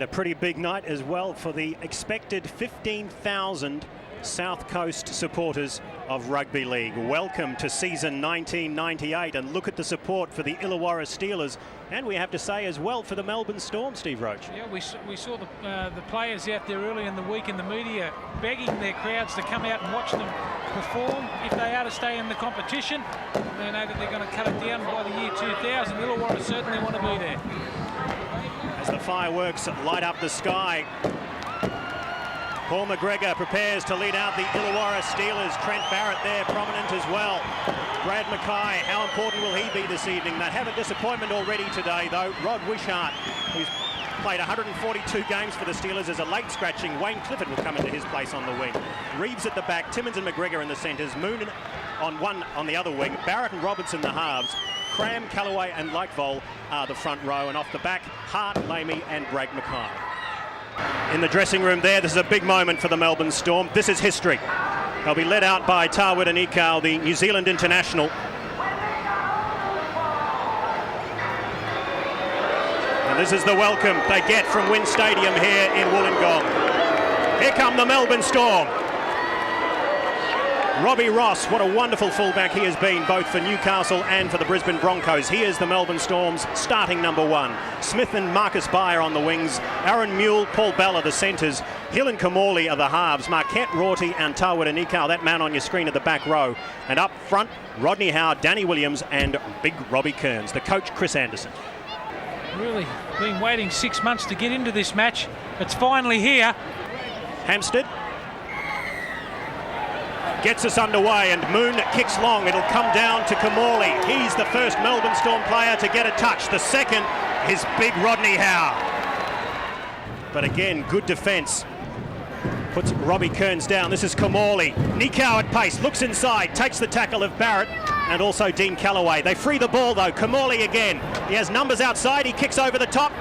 And a pretty big night as well for the expected 15,000 South Coast supporters of rugby league. Welcome to season 1998, and look at the support for the Illawarra Steelers, and we have to say as well for the Melbourne Storm, Steve Roach. Yeah, we saw the players out there early in the week in the media begging their crowds to come out and watch them perform if they are to stay in the competition. They know that they're going to cut it down by the year 2000. Illawarra certainly want to be there. As the fireworks light up the sky, Paul McGregor prepares to lead out the Illawarra Steelers. Trent Barrett there, prominent as well. Brad Mackay, how important will he be this evening? They have a disappointment already today, though. Rod Wishart, who's played 142 games for the Steelers as a late scratching. Wayne Clifford will come into his place on the wing. Reeves at the back, Timmins and McGregor in the centres. Moon on the other wing. Barrett and Robertson the halves. Cram, Callaway and Lightvoll are the front row. And off the back, Hart, Lamey and Brad Mackay. In the dressing room there, this is a big moment for the Melbourne Storm. This is history. They'll be led out by Tawita Nikau, the New Zealand international. And this is the welcome they get from Wynn Stadium here in Wollongong. Here come the Melbourne Storm. Robbie Ross, what a wonderful fullback he has been, both for Newcastle and for the Brisbane Broncos. He is the Melbourne Storm's starting number one. Smith and Marcus Beyer on the wings. Aaron Mule, Paul Bell the centres. Hill and Kamali are the halves. Marquette Rorty and Tawita Nikau, that man on your screen at the back row. And up front, Rodney Howe, Danny Williams and big Robbie Kearns. The coach, Chris Anderson. Really been waiting 6 months to get into this match. It's finally here. Hampstead gets us underway, and Moon kicks long. It'll come down to Kamali. He's the first Melbourne Storm player to get a touch. The second is big Rodney Howe. But again, good defence. Puts Robbie Kearns down. This is Kamali. Nikau at pace, looks inside, takes the tackle of Barrett and also Dean Callaway. They free the ball though. Kamali again. He has numbers outside. He kicks over the top.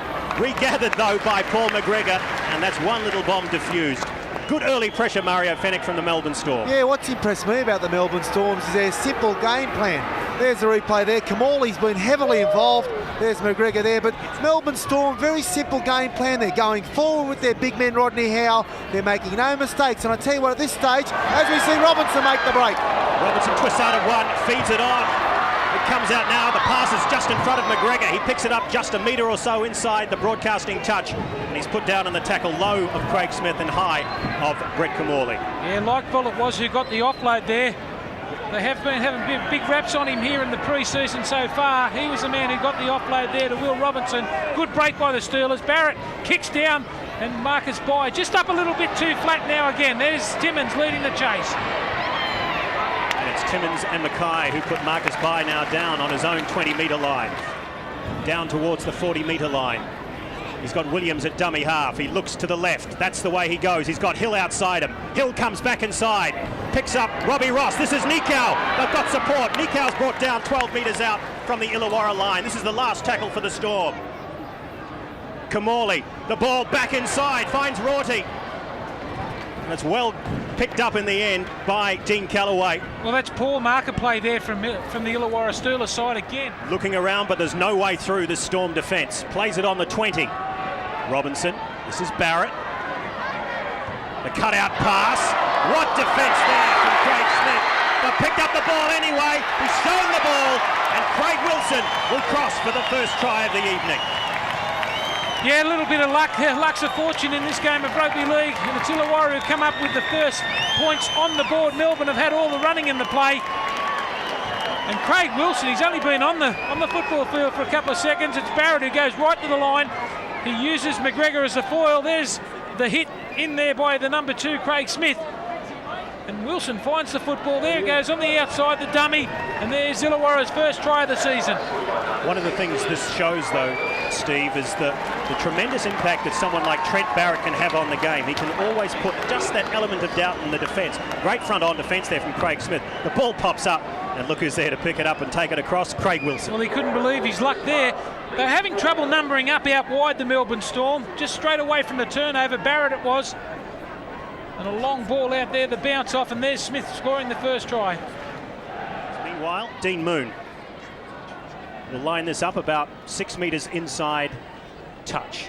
Regathered though by Paul McGregor, and that's one little bomb diffused. Good early pressure, Mario Fenech, from the Melbourne Storm. Yeah, what's impressed me about the Melbourne Storms is their simple game plan. There's the replay there. Kamali's been heavily involved. There's McGregor there. But Melbourne Storm, very simple game plan. They're going forward with their big men, Rodney Howe. They're making no mistakes. And I tell you what, at this stage, as we see Robinson make the break. Robinson twists out of one, feeds it on. It comes out now, the pass is just in front of McGregor. He picks it up just a metre or so inside the broadcasting touch, and he's put down on the tackle low of Craig Smith and high of Brett Kamali. Yeah, Lightvoll it was who got the offload there. They have been having big raps on him here in the pre-season so far. He was the man who got the offload there to Will Robinson. Good break by the Steelers. Barrett kicks down, and Marcus Beyer just up a little bit too flat now again. There's Timmins leading the chase. It's Timmins and Mackay who put Marcus Beyer now down on his own 20-metre line. Down towards the 40-metre line. He's got Williams at dummy half. He looks to the left. That's the way he goes. He's got Hill outside him. Hill comes back inside. Picks up Robbie Ross. This is Nikau. They've got support. Nikau's brought down 12 metres out from the Illawarra line. This is the last tackle for the Storm. Kamali, the ball back inside, finds Rorty. That's well picked up in the end by Dean Callaway. Well, that's poor marker play there from the Illawarra Steelers side again. Looking around, but there's no way through this Storm defence. Plays it on the 20. Robinson, this is Barrett. The cutout pass. What defence there from Craig Smith. They've picked up the ball anyway. He's shown the ball, and Craig Wilson will cross for the first try of the evening. Yeah, a little bit of luck. Luck's a fortune in this game of rugby league. And it's Illawarra who come up with the first points on the board. Melbourne have had all the running in the play. And Craig Wilson, he's only been on the football field for a couple of seconds. It's Barrett who goes right to the line. He uses McGregor as a foil. There's the hit in there by the number 2, Craig Smith. And Wilson finds the football. There it goes on the outside, the dummy. And there's Illawarra's first try of the season. One of the things this shows, though, Steve, is the tremendous impact that someone like Trent Barrett can have on the game. He can always put just that element of doubt in the defence. Great front-on defence there from Craig Smith. The ball pops up, and look who's there to pick it up and take it across, Craig Wilson. Well, he couldn't believe his luck there. They're having trouble numbering up out wide, the Melbourne Storm. Just straight away from the turnover, Barrett it was. And a long ball out there, the bounce off, and there's Smith scoring the first try. Meanwhile, Dean Moon will line this up about 6 metres inside touch.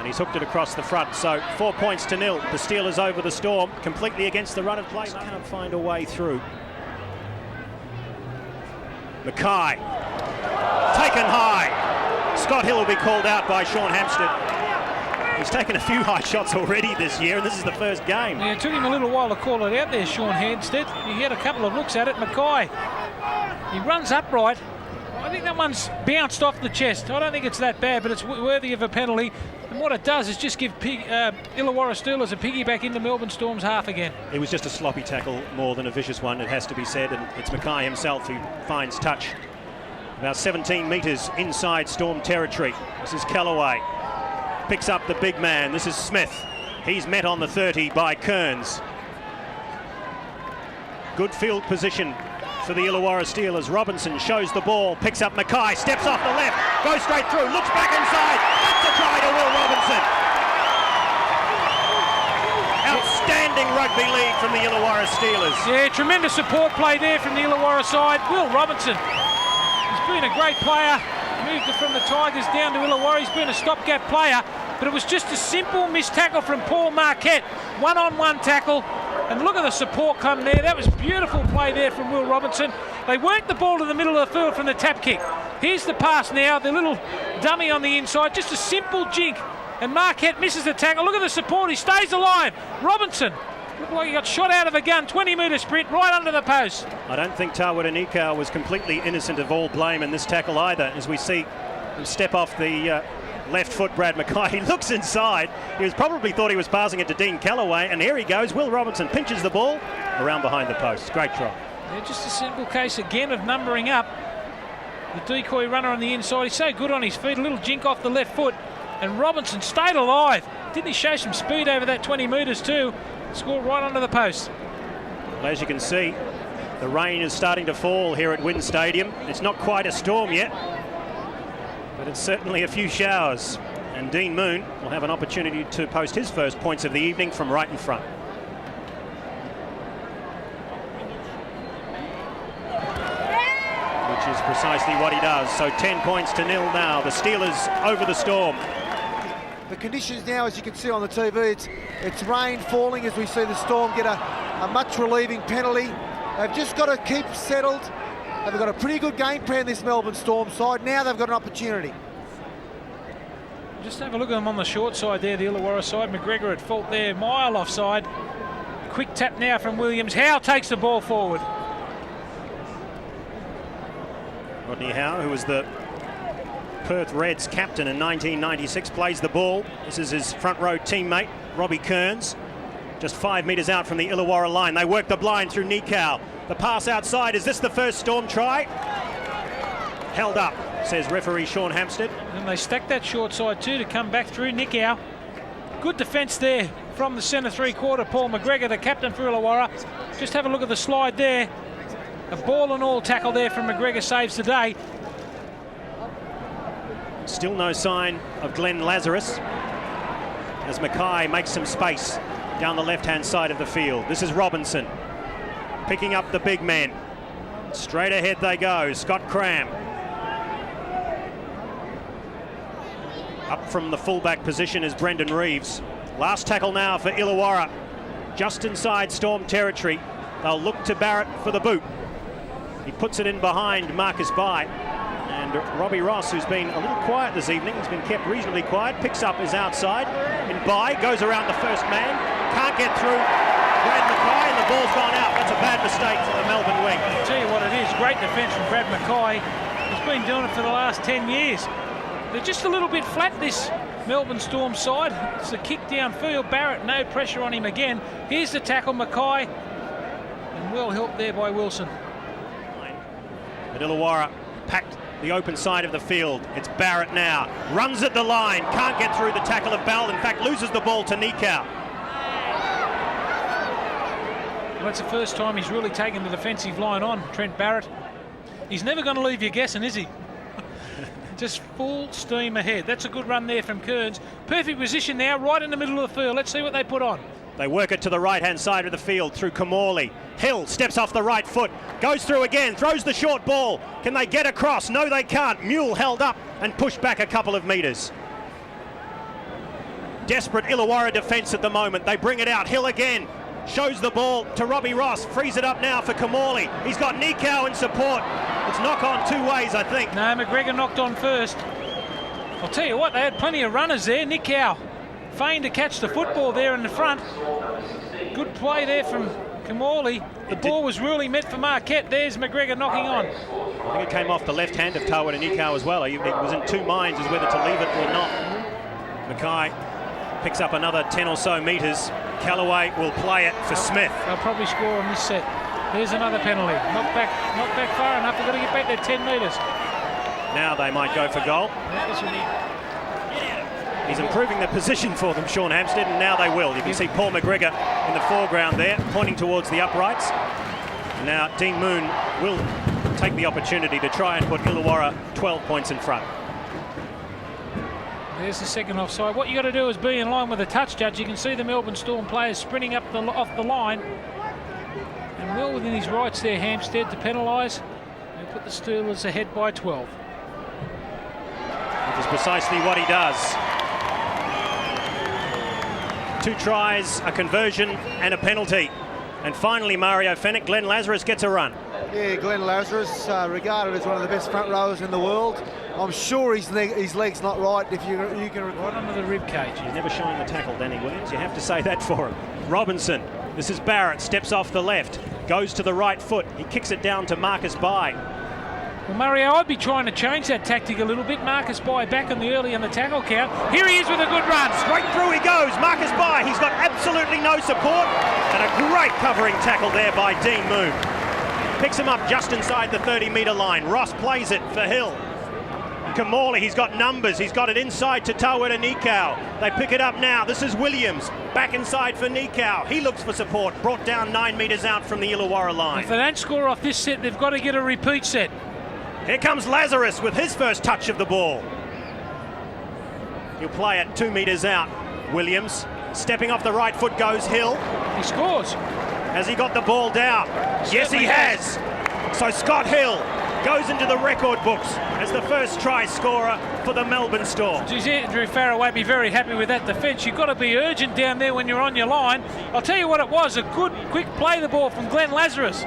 And he's hooked it across the front. So 4 points to nil. The Steelers over the Storm, completely against the run of play. Can't find a way through. Mackay, taken high. Scott Hill will be called out by Sean Hampstead. He's taken a few high shots already this year, and this is the first game. Yeah, it took him a little while to call it out there, Sean Hampstead. He had a couple of looks at it. Mackay, he runs upright. I think that one's bounced off the chest. I don't think it's that bad, but it's worthy of a penalty. And what it does is just give Illawarra Steelers a piggyback into Melbourne Storm's half again. It was just a sloppy tackle more than a vicious one, it has to be said, and it's Mackay himself who finds touch. About 17 metres inside Storm territory. This is Callaway. Picks up the big man. This is Smith. He's met on the 30 by Kearns. Good field position for the Illawarra Steelers. Robinson shows the ball, picks up Mackay, steps off the left, goes straight through, looks back inside. That's a try to Will Robinson. Outstanding rugby league from the Illawarra Steelers. Yeah, tremendous support play there from the Illawarra side. Will Robinson, he's been a great player. Moved it from the Tigers down to Illawarra. He's been a stopgap player, but it was just a simple missed tackle from Paul Marquette. One-on-one tackle, and look at the support come there. That was beautiful play there from Will Robinson. They worked the ball to the middle of the field from the tap kick. Here's the pass now, the little dummy on the inside, just a simple jink, and Marquette misses the tackle. Look at the support, he stays alive. Robinson looked like he got shot out of a gun. 20-metre sprint right under the post. I don't think Tawera Nikau was completely innocent of all blame in this tackle either, as we see him step off the left foot, Brad Mackay. He looks inside. He was probably thought he was passing it to Dean Callaway, and here he goes. Will Robinson pinches the ball around behind the post. Great try. Yeah, just a simple case again of numbering up. The decoy runner on the inside, he's so good on his feet. A little jink off the left foot, and Robinson stayed alive. Didn't he show some speed over that 20 metres too? Scored right under the post. Well, as you can see, the rain is starting to fall here at Wynn Stadium. It's not quite a storm yet, but it's certainly a few showers. And Dean Moon will have an opportunity to post his first points of the evening from right in front. Which is precisely what he does. So 10 points to nil now. The Steelers over the Storm. The conditions now, as you can see on the TV, it's rain falling as we see the Storm get a much relieving penalty. They've just got to keep settled. They've got a pretty good game plan, this Melbourne Storm side. Now they've got an opportunity. Just have a look at them on the short side there, the Illawarra side. McGregor at fault there, mile offside. Quick tap now from Williams. Howe takes the ball forward. Rodney Howe, who was the Perth Reds captain in 1996, plays the ball. This is his front row teammate, Robbie Kearns, just 5 metres out from the Illawarra line. They work the blind through Nikau. The pass outside. Is this the first Storm try? Held up, says referee Sean Hampstead. And they stack that short side too to come back through. Nikau. Good defence there from the centre three-quarter. Paul McGregor, the captain for Illawarra. Just have a look at the slide there. A ball and all tackle there from McGregor saves the day. Still no sign of Glenn Lazarus as Mackay makes some space down the left-hand side of the field. This is Robinson picking up the big men. Straight ahead they go. Scott Cram. Up from the fullback position is Brendan Reeves. Last tackle now for Illawarra. Just inside Storm territory. They'll look to Barrett for the boot. He puts it in behind Marcus Bai. And Robbie Ross, who's been a little quiet this evening, has been kept reasonably quiet, picks up his outside. And Bai goes around the first man. Can't get through Brad Mackay, and the ball's gone out. That's a bad mistake for the Melbourne wing. I'll tell you what it is. Great defence from Brad Mackay. He's been doing it for the last 10 years. They're just a little bit flat, this Melbourne Storm side. It's a kick downfield. Barrett, no pressure on him again. Here's the tackle, Mackay. And well helped there by Wilson. But Illawarra packed the open side of the field. It's Barrett now. Runs at the line. Can't get through the tackle of Bell. In fact, loses the ball to Nikau. Well, that's the first time he's really taken the defensive line on, Trent Barrett. He's never going to leave you guessing, is he? Just full steam ahead. That's a good run there from Kearns. Perfect position now, right in the middle of the field. Let's see what they put on. They work it to the right-hand side of the field through Kamali. Hill steps off the right foot, goes through again, throws the short ball. Can they get across? No, they can't. Mule held up and pushed back a couple of metres. Desperate Illawarra defence at the moment. They bring it out. Hill again. Shows the ball to Robbie Ross. Frees it up now for Kamali. He's got Nikau in support. It's knock on two ways, I think. No, McGregor knocked on first. I'll tell you what, they had plenty of runners there. Nikau feigned to catch the football there in the front. Good play there from Kamali. The ball was really meant for Marquette. There's McGregor knocking on. I think it came off the left hand of Tawera Nikau as well. He was in two minds as whether to leave it or not. Mackay picks up another 10 or so metres. Callaway will play it for Smith. They'll probably score on this set. There's another penalty. Not back far enough. They've got to get back there 10 metres. Now they might go for goal. He's improving the position for them, Sean Hampstead, and now they will. You can see Paul McGregor in the foreground there, pointing towards the uprights. And now Dean Moon will take the opportunity to try and put Illawarra 12 points in front. There's the second offside. What you got to do is be in line with the touch judge. You can see the Melbourne Storm players sprinting up off the line. And well within his rights there, Hampstead, to penalise. They put the Steelers ahead by 12. Which is precisely what he does. 2 tries, a conversion and a penalty. And finally, Mario Fennick, Glenn Lazarus gets a run. Yeah, Glenn Lazarus, regarded as one of the best front rowers in the world. I'm sure his leg's not right. If you can right under the rib cage. He's never showing the tackle, Danny Williams. You have to say that for him. Robinson. This is Barrett. Steps off the left. Goes to the right foot. He kicks it down to Marcus Bai. Well, Mario, I'd be trying to change that tactic a little bit. Marcus Bai back on the early in the tackle count. Here he is with a good run. Straight through he goes. Marcus Bai. He's got absolutely no support. And a great covering tackle there by Dean Moon. Picks him up just inside the 30-metre line. Ross plays it for Hill. Kamali, he's got numbers. He's got it inside to Tawera Nikau. They pick it up now. This is Williams. Back inside for Nikau. He looks for support. Brought down 9 metres out from the Illawarra line. If they don't score off this set, they've got to get a repeat set. Here comes Lazarus with his first touch of the ball. He'll play it 2 metres out. Williams stepping off the right foot goes Hill. He scores. Has he got the ball down? Yes, he has. So Scott Hill goes into the record books as the first try scorer for the Melbourne Storm. Geez, Andrew Farrow won't be very happy with that defence. You've got to be urgent down there when you're on your line. I'll tell you what it was, a good, quick play the ball from Glenn Lazarus.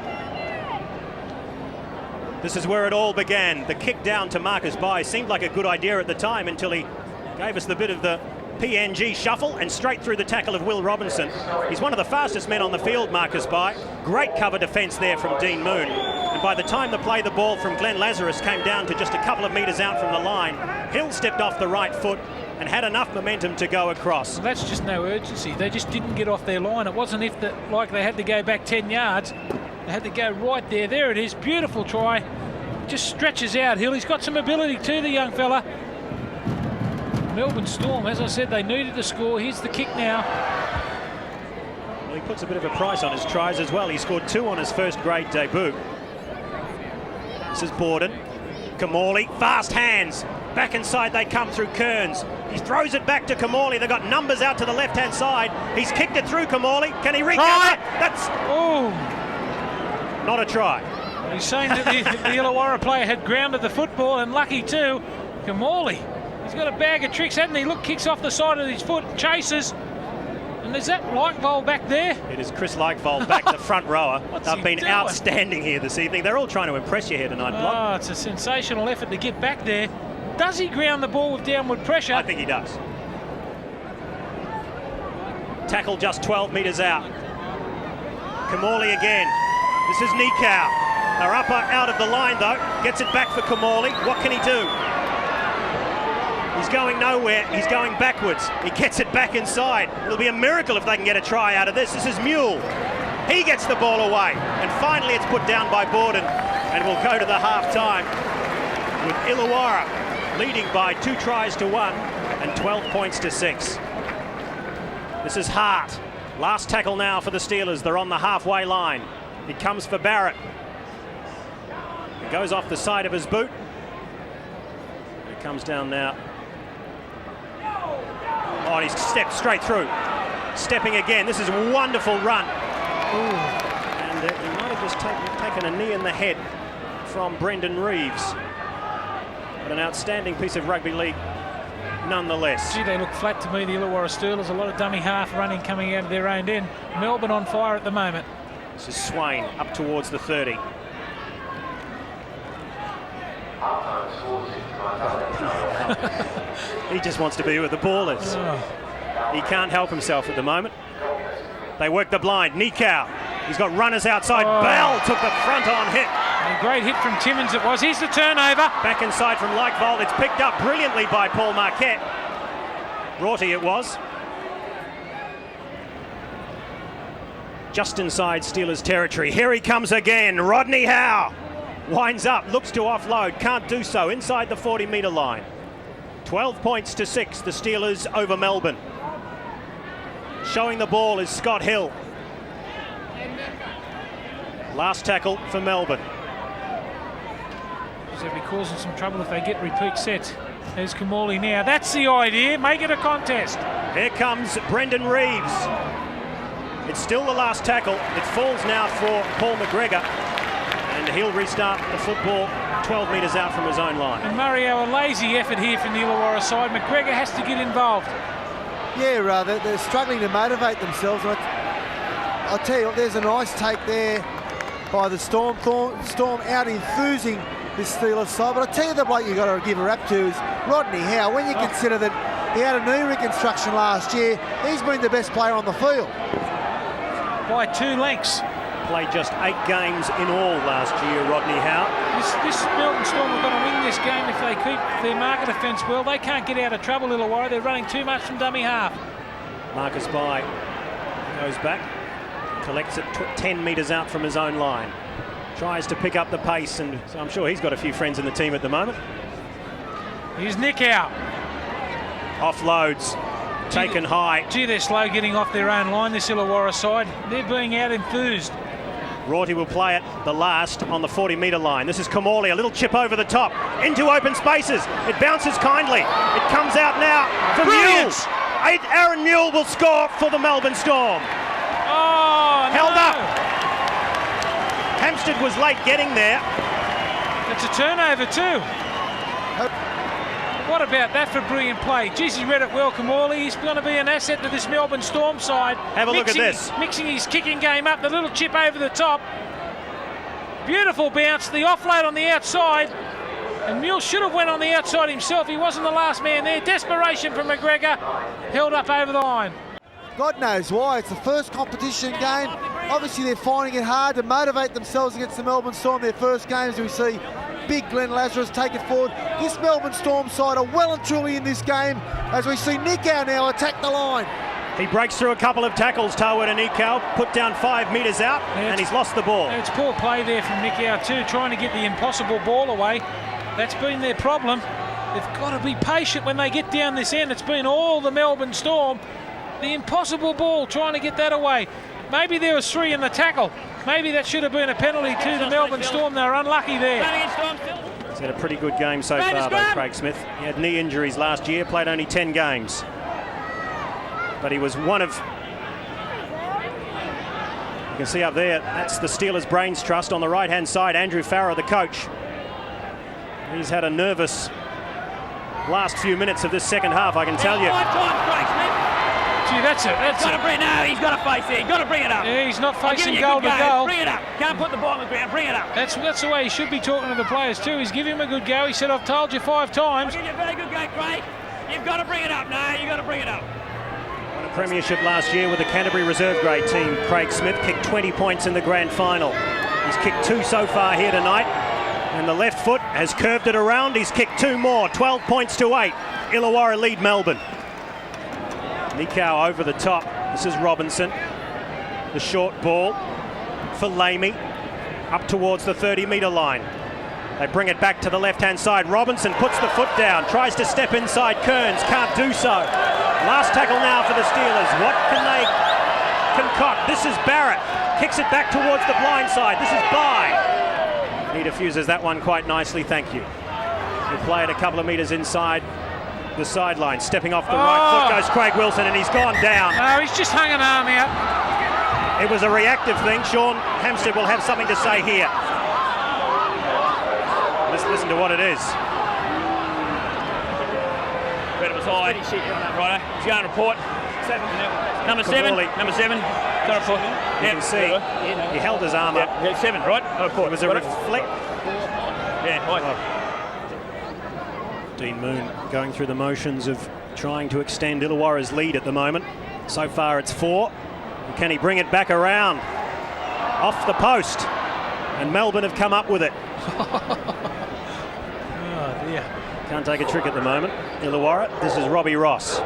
This is where it all began. The kick down to Marcus Bai seemed like a good idea at the time until he gave us the bit of the PNG shuffle and straight through the tackle of Will Robinson. He's one of the fastest men on the field, Marcus Bai. Great cover defence there from Dean Moon. And by the time the ball from Glenn Lazarus came down to just a couple of metres out from the line, Hill stepped off the right foot and had enough momentum to go across. Well, that's just no urgency. They just didn't get off their line. It wasn't like they had to go back 10 yards. They had to go right there. There it is. Beautiful try. Just stretches out Hill. He's got some ability too, the young fella. Melbourne Storm, as I said, they needed to score. Here's the kick now. Well, he puts a bit of a price on his tries as well. He scored 2 on his first grade debut. This is Borden. Kamali, fast hands. Back inside they come through Kearns. He throws it back to Kamali. They've got numbers out to the left-hand side. He's kicked it through Kamali. Can he reach out? That's not a try. He's saying that the Illawarra player had grounded the football, and lucky too. Kamali, he's got a bag of tricks, hasn't he? Look, kicks off the side of his foot, chases. And there's that Lightvold back there. It is Chris Lightvold back, the front rower. They've been doing? Outstanding here this evening. They're all trying to impress you here tonight, Block. Oh, it's a sensational effort to get back there. Does he ground the ball with downward pressure? I think he does. Tackle just 12 metres out. Kamali again. This is Nikau. They're up out of the line though. Gets it back for Kamali. What can he do? He's going nowhere. He's going backwards. He gets it back inside. It'll be a miracle if they can get a try out of this. This is Mule. He gets the ball away. And finally it's put down by Borden. And we'll go to the half-time with Illawarra leading by 2 tries to 1 and 12 points to 6. This is Hart. Last tackle now for the Steelers. They're on the halfway line. It comes for Barrett. It goes off the side of his boot. It comes down now. Oh, he's stepped straight through. Stepping again. This is a wonderful run. Ooh. And he might have just taken a knee in the head from Brendan Reeves. But an outstanding piece of rugby league nonetheless. Gee, they look flat to me, the Illawarra Steelers. A lot of dummy half running coming out of their own end. Melbourne on fire at the moment. This is Swain up towards the 30. He just wants to be where the ball is. Oh. He can't help himself at the moment. They work the blind. Nikau. He's got runners outside. Oh. Bell took the front on hit. A great hit from Timmins it was. Here's the turnover. Back inside from Leichvold. It's picked up brilliantly by Paul Marquette. Rorty it was. Just inside Steelers territory. Here he comes again. Rodney Howe winds up, looks to offload, can't do so inside the 40-metre line. 12 points to 6, the Steelers over Melbourne. Showing the ball is Scott Hill. Last tackle for Melbourne. They'll be causing some trouble if they get repeat sets. There's Kamali now. That's the idea. Make it a contest. Here comes Brendan Reeves. It's still the last tackle. It falls now for Paul McGregor. And he'll restart the football 12 metres out from his own line. And Mario, a lazy effort here from the Illawarra side. McGregor has to get involved. Yeah, they're struggling to motivate themselves. I'll tell you what, there's a nice take there by the Storm. Storm out enthusing this Steelers side. But I tell you the bloke you've got to give a rap to is Rodney Howe. When you consider that he had a knee reconstruction last year, he's been the best player on the field. By 2 lengths. Played just 8 games in all last year, Rodney Howe. This Melbourne Storm are going to win this game if they keep their market offence well. They can't get out of trouble, Illawarra. They're running too much from dummy half. Marcus Bai goes back, collects it 10 metres out from his own line. Tries to pick up the pace, and so I'm sure he's got a few friends in the team at the moment. Here's Nick out. Offloads, taken high. Gee, they're slow getting off their own line, this Illawarra side. They're being out enthused. Rorty will play it the last on the 40-metre line. This is Kamali, a little chip over the top, into open spaces. It bounces kindly. It comes out now for Mule. Aaron Mule will score for the Melbourne Storm. Oh, Held no. up. Hampstead was late getting there. It's a turnover too. What about that for brilliant play? Geez, he read it well, Kamali. He's going to be an asset to this Melbourne Storm side. Have a look at this. Mixing his kicking game up, the little chip over the top. Beautiful bounce, the offload on the outside. And Mule should have went on the outside himself. He wasn't the last man there. Desperation from McGregor. Held up over the line. God knows why. It's the first competition game. Obviously, they're finding it hard to motivate themselves against the Melbourne Storm. Their first games, we see big Glenn Lazarus take it forward. This Melbourne Storm side are well and truly in this game as we see Nikau now attack the line. He breaks through a couple of tackles, Tawa and Nikau, put down 5 metres out, and he's lost the ball. It's poor play there from Nikau too, trying to get the impossible ball away. That's been their problem. They've got to be patient when they get down this end. It's been all the Melbourne Storm. The impossible ball, trying to get that away. Maybe there was 3 in the tackle. Maybe that should have been a penalty to the Melbourne Storm. They were unlucky there. He's had a pretty good game so far, though, Craig Smith. He had knee injuries last year, played only 10 games. But he was one of... You can see up there, that's the Steelers Brains Trust. On the right-hand side, Andrew Farrer, the coach. He's had a nervous last few minutes of this second half, I can tell you. Gee, that's it. No, he's got to face it. He's got to bring it up. Yeah, he's not facing goal to goal. Bring it up. Can't put the ball on the ground. Bring it up. That's the way he should be talking to the players too. He's giving him a good go. He said, "I've told you 5 times." I'll give you a very good go, Craig. You've got to bring it up. No, you've got to bring it up. Won a premiership last year with the Canterbury reserve grade team. Craig Smith kicked 20 points in the grand final. He's kicked 2 so far here tonight. And the left foot has curved it around. He's kicked 2 more. 12 points to 8. Illawarra lead Melbourne. Nikau over the top. This is Robinson. The short ball for Lamey. Up towards the 30-metre line. They bring it back to the left-hand side. Robinson puts the foot down. Tries to step inside Kearns. Can't do so. Last tackle now for the Steelers. What can they concoct? This is Barrett. Kicks it back towards the blind side. This is Bai. He diffuses that one quite nicely, thank you. He'll play it a couple of metres inside the sideline. Stepping off the right foot goes Craig Wilson, and he's gone down. No, he's just hung an arm out. It was a reactive thing. Sean Hampstead will have something to say here. Let's listen to what it is. Red side. Righto, he's going to report. Number 7. Number 7. Go to report. You can see he held his arm up. Yeah, 7, right? Report. It was a reflect. Yeah, right. Dean Moon going through the motions of trying to extend Illawarra's lead at the moment. So far it's 4. Can he bring it back around? Off the post. And Melbourne have come up with it. Oh dear. Can't take a trick at the moment. Illawarra, this is Robbie Ross.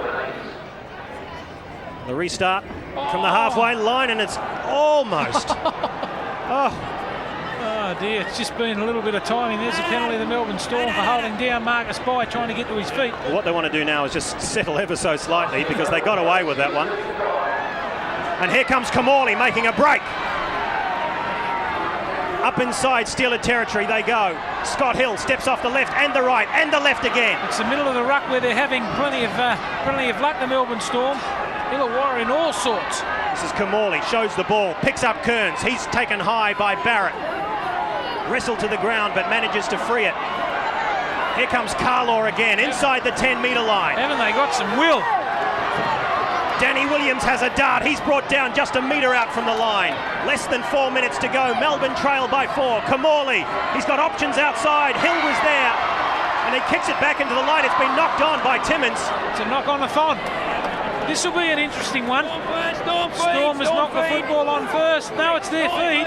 The restart from the halfway line, and it's almost. Oh dear, it's just been a little bit of timing. There's a penalty to the Melbourne Storm for holding down Marcus Bai, trying to get to his feet. Well, what they want to do now is just settle ever so slightly, because they got away with that one. And here comes Kamali making a break. Up inside Steeler territory they go. Scott Hill steps off the left and the right and the left again. It's the middle of the ruck where they're having plenty of luck, the Melbourne Storm. Illawarra in all sorts. This is Kamali, shows the ball, picks up Kearns. He's taken high by Barrett. Wrestled to the ground but manages to free it. Here comes Carlaw again, inside the 10-metre line. Haven't they got some will? Danny Williams has a dart. He's brought down just a metre out from the line. Less than 4 minutes to go. Melbourne trail by 4. Kamali, he's got options outside. Hill was there. And he kicks it back into the line. It's been knocked on by Timmins. It's a knock on the thon. This will be an interesting one. Storm has knocked the football on first. Now it's their feed.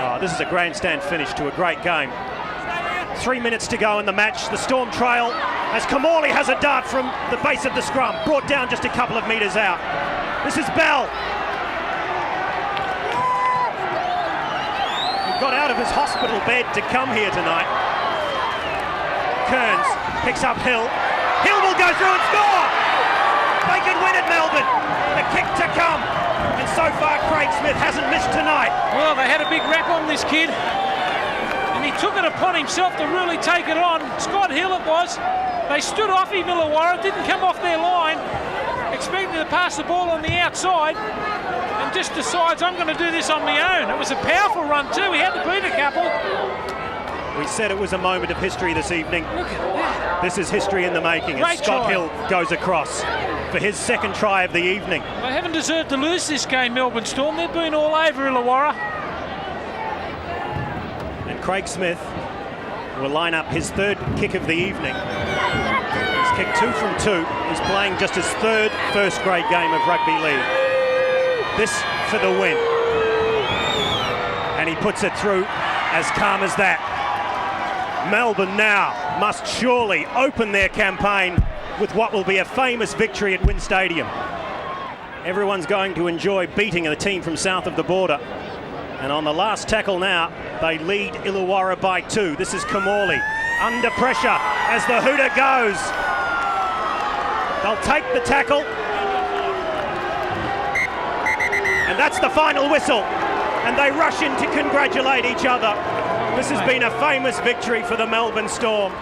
Oh, this is a grandstand finish to a great game. 3 minutes to go in the match. The Storm trail as Kamali has a dart from the base of the scrum, brought down just a couple of metres out. This is Bell. He got out of his hospital bed to come here tonight. Kearns picks up Hill. Hill will go through and score! They can win at Melbourne. The kick to come. And so far Craig Smith hasn't missed tonight. Well, they had a big rap on this kid. He took it upon himself to really take it on. Scott Hill it was. They stood off him, Illawarra, didn't come off their line, expecting to pass the ball on the outside, and just decides, I'm going to do this on my own. It was a powerful run too. He had to beat a couple. We said it was a moment of history this evening. Look at that. This is history in the making. Great Scott try. Hill goes across for his second try of the evening. They haven't deserved to lose this game, Melbourne Storm. They've been all over Illawarra. Craig Smith will line up his third kick of the evening. He's kicked 2 from 2. He's playing just his third first-grade game of rugby league. This for the win. And he puts it through as calm as that. Melbourne now must surely open their campaign with what will be a famous victory at Wynn Stadium. Everyone's going to enjoy beating a team from south of the border. And on the last tackle now, they lead Illawarra by 2. This is Kamali under pressure as the hooter goes. They'll take the tackle. And that's the final whistle. And they rush in to congratulate each other. This has been a famous victory for the Melbourne Storm.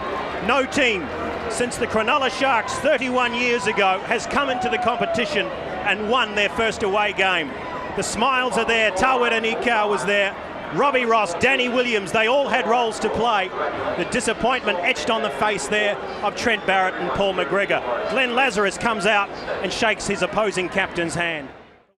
No team since the Cronulla Sharks 31 years ago has come into the competition and won their first away game. The smiles are there. Tawera Nikau was there. Robbie Ross, Danny Williams, they all had roles to play. The disappointment etched on the face there of Trent Barrett and Paul McGregor. Glenn Lazarus comes out and shakes his opposing captain's hand.